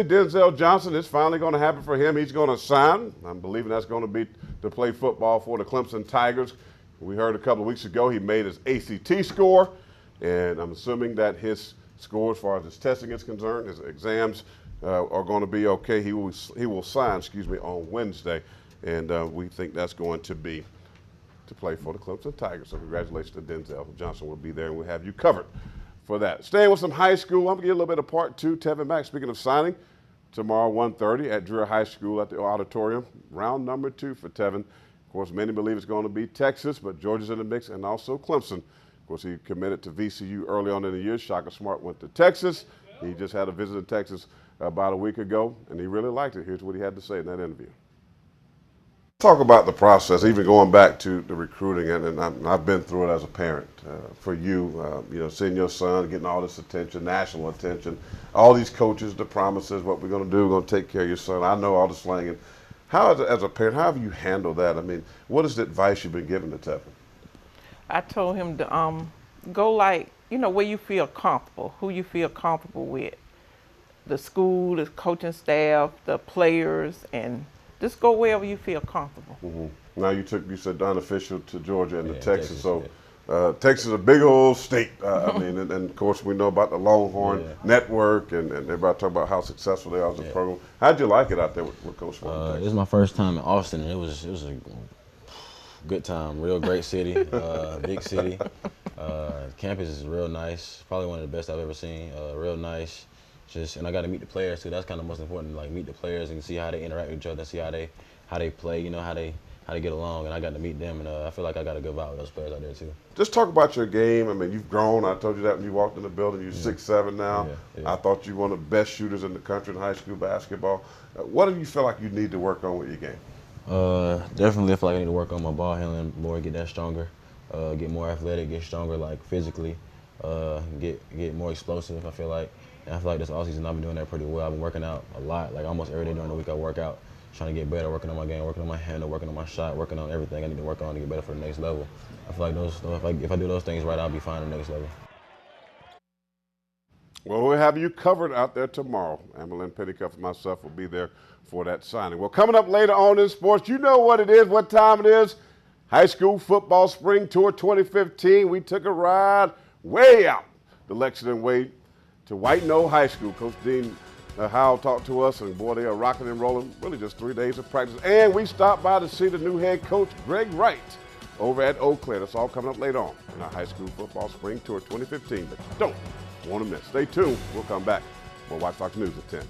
Denzel Johnson, it's finally going to happen for him. He's going to sign. I'm believing that's going to be to play football for the Clemson Tigers. We heard a couple of weeks ago he made his ACT score, and I'm assuming that his score as far as his testing is concerned, his exams are going to be okay. He will sign, on Wednesday, and we think that's going to be to play for the Clemson Tigers. So congratulations to Denzel Johnson. Will be there, and we'll have you covered for that. Staying with some high school, I'm going to get a little bit of part two. Tevin Mack, speaking of signing, tomorrow 1:30 at Drew High School at the auditorium. Round number 2 for Tevin. Of course, many believe it's going to be Texas, but Georgia's in the mix, and also Clemson. Of course, he committed to VCU early on in the year. Shaka Smart went to Texas. He just had a visit to Texas about a week ago, and he really liked it. Here's what he had to say in that interview. Talk about the process, even going back to the recruiting, and I've been through it as a parent. For you, seeing your son getting all this attention, national attention, all these coaches, the promises, what we're going to do, we're going to take care of your son. I know all the slanging. How, as a parent, how have you handled that? I mean, what is the advice you've been giving to Tevin? I told him to go where you feel comfortable, who you feel comfortable with, the school, the coaching staff, the players, and just go wherever you feel comfortable. Mm-hmm. Now you said unofficial to Georgia and to Texas. So Texas is a big old state. and of course we know about the Longhorn Network, and everybody talk about how successful they are as a program. How'd you like it out there with Coach Swan? This is my first time in Austin, and it was a good time. Real great city, big city. Campus is real nice. Probably one of the best I've ever seen. Real nice. And I got to meet the players too. That's kind of most important. Like meet the players and see how they interact with each other, see how they play. How they get along. And I got to meet them, and I feel like I got a good vibe with those players out there too. Just talk about your game. I mean, you've grown. I told you that when you walked in the building. You're 6'7" now. I thought you were one of the best shooters in the country in high school basketball. What do you feel like you need to work on with your game? Definitely, I feel like I need to work on my ball handling more, get that stronger, get more athletic, get stronger like physically, get more explosive. I feel like this offseason I've been doing that pretty well. I've been working out a lot, like almost every day during the week I work out, trying to get better, working on my game, working on my handle, working on my shot, working on everything I need to work on to get better for the next level. I feel like if I do those things right, I'll be fine at the next level. Well, we'll have you covered out there tomorrow. Amelin Petticuff and myself will be there for that signing. Well, coming up later on in sports, you know what it is, what time it is. High School Football Spring Tour 2015. We took a ride way out to Lexington Way to White Knoll High School. Coach Dean Howell talked to us, and boy, they are rocking and rolling. Really just 3 days of practice. And we stopped by to see the new head coach, Greg Wright, over at Eau Claire. That's all coming up later on in our High School Football Spring Tour 2015. But you don't want to miss. Stay tuned. We'll come back. We'll watch Fox News at 10.